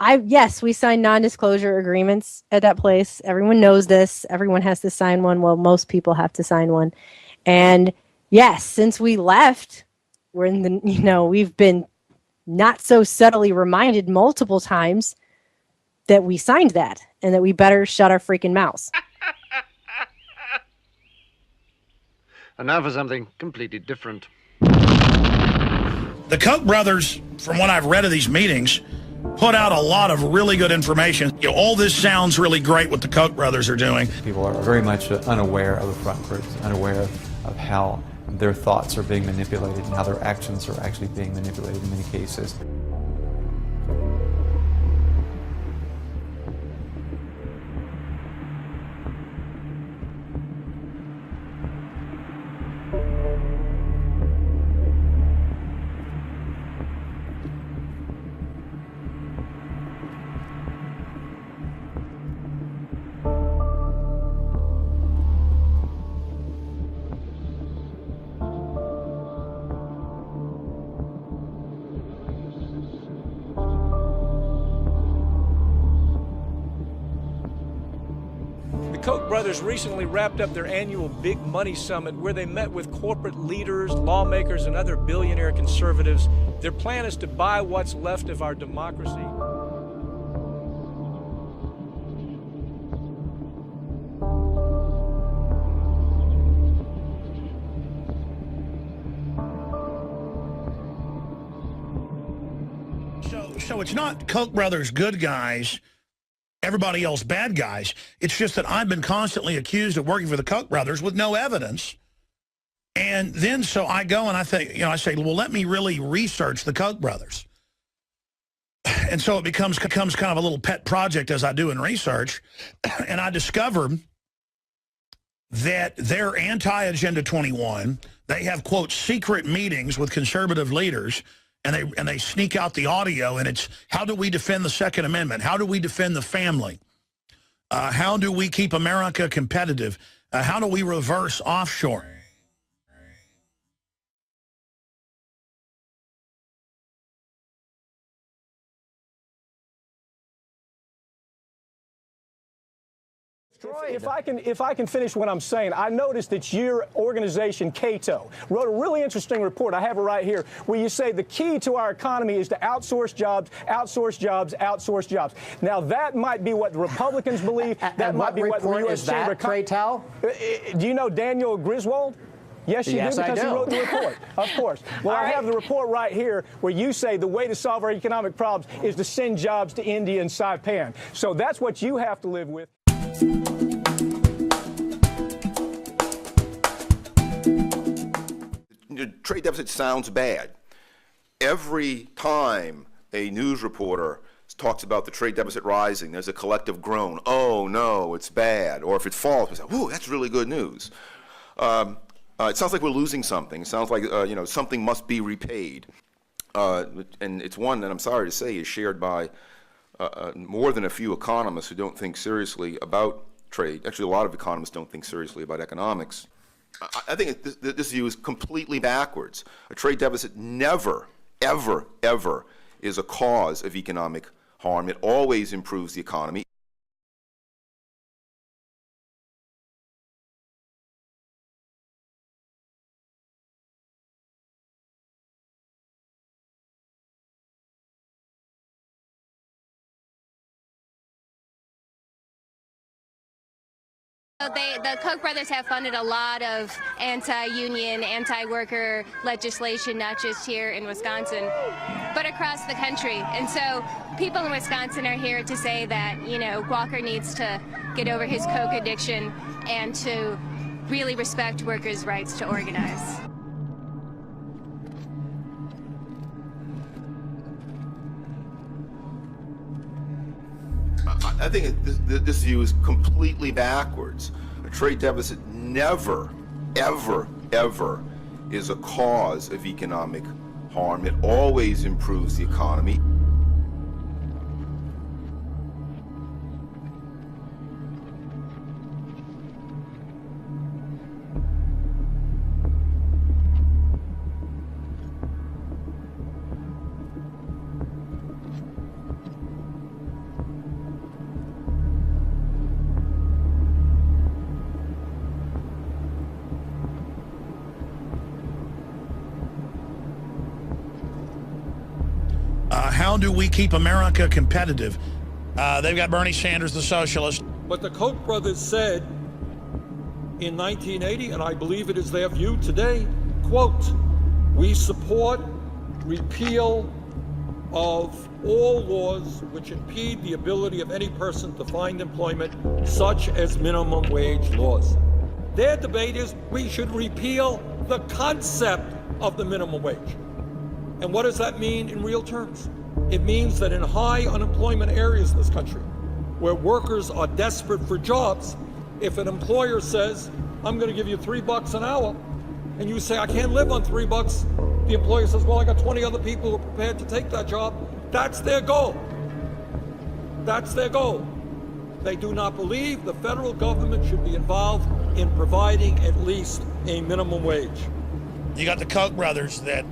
Yes, we signed non-disclosure agreements at that place. Everyone knows this. Everyone has to sign one. Well, most people have to sign one. And yes, since we left, we're in the, we've been not so subtly reminded multiple times that we signed that and that we better shut our freaking mouths. And now for something completely different. The Koch brothers, from what I've read of these meetings, put out a lot of really good information. All this sounds really great what the Koch brothers are doing. People are very much unaware of the front groups, unaware of how their thoughts are being manipulated and how their actions are actually being manipulated in many cases. The Koch brothers recently wrapped up their annual Big Money Summit where they met with corporate leaders, lawmakers, and other billionaire conservatives. Their plan is to buy what's left of our democracy. So it's not Koch brothers good guys, everybody else bad guys. It's just that I've been constantly accused of working for the Koch brothers with no evidence. And then so I go and I think, I say, well, let me really research the Koch brothers. And so it becomes kind of a little pet project as I do in research. And I discover that they're anti-Agenda 21. They have, quote, secret meetings with conservative leaders. And they sneak out the audio, and it's, how do we defend the Second Amendment? How do we defend the family? How do we keep America competitive? How do we reverse offshore? If I can finish what I'm saying, I noticed that your organization, Cato, wrote a really interesting report. I have it right here, where you say the key to our economy is to outsource jobs, outsource jobs, outsource jobs. Now, that might be what the Republicans believe. That might be what the U.S. Chamber of Commerce. Do you know Daniel Griswold? Yes, you do, because he wrote the report. Of course. Well, I have the report right here where you say the way to solve our economic problems is to send jobs to India and Saipan. So that's what you have to live with. The trade deficit sounds bad. Every time a news reporter talks about the trade deficit rising, there's a collective groan. Oh, no, it's bad. Or if it falls, we say, whoa, that's really good news. It sounds like we're losing something. It sounds like something must be repaid. And it's one that I'm sorry to say is shared by more than a few economists who don't think seriously about trade. Actually, a lot of economists don't think seriously about economics. I think this view is completely backwards. A trade deficit never, ever, ever is a cause of economic harm. It always improves the economy. The Koch brothers have funded a lot of anti-union, anti-worker legislation, not just here in Wisconsin, but across the country. And so people in Wisconsin are here to say that, Walker needs to get over his coke addiction and to really respect workers' rights to organize. I think this view is completely backwards. A trade deficit never, ever, ever is a cause of economic harm. It always improves the economy. do we keep America competitive? They've got Bernie Sanders, the socialist. But the Koch brothers said in 1980, and I believe it is their view today, quote, "We support repeal of all laws which impede the ability of any person to find employment, such as minimum wage laws." Their debate is we should repeal the concept of the minimum wage. And what does that mean in real terms? It means that in high unemployment areas in this country, where workers are desperate for jobs, if an employer says, "I'm going to give you $3 an hour," and you say, "I can't live on $3," the employer says, "Well, I got 20 other people who are prepared to take that job." That's their goal. That's their goal. They do not believe the federal government should be involved in providing at least a minimum wage. You got the Koch brothers that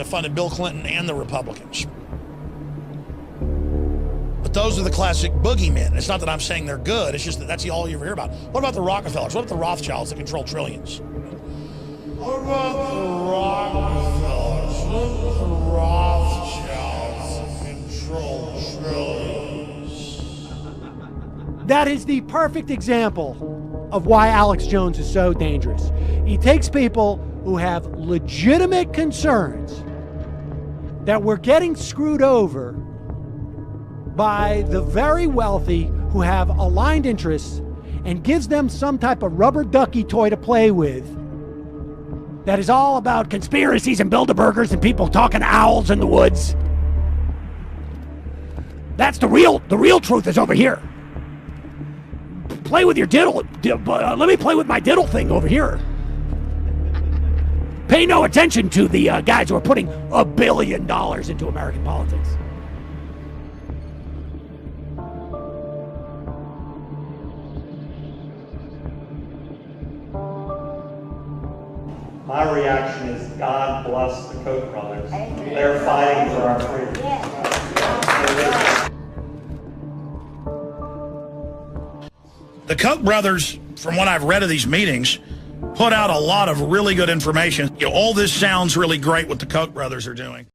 funded Bill Clinton and the Republicans. But those are the classic boogeymen. It's not that I'm saying they're good. It's just that that's all you ever hear about. What about the Rockefellers? What about the Rothschilds that control trillions? What about the Rockefellers? What about the Rothschilds that control trillions? That is the perfect example of why Alex Jones is so dangerous. He takes people who have legitimate concerns that we're getting screwed over by the very wealthy who have aligned interests and gives them some type of rubber ducky toy to play with that is all about conspiracies and Bilderbergers and people talking to owls in the woods. That's the real truth is over here. Play with your diddle. Let me play with my diddle thing over here. Pay no attention to the guys who are putting $1 billion into American politics. My reaction is God bless the Koch brothers. They're fighting for our freedom. The Koch brothers, from what I've read of these meetings, put out a lot of really good information. All this sounds really great what the Koch brothers are doing.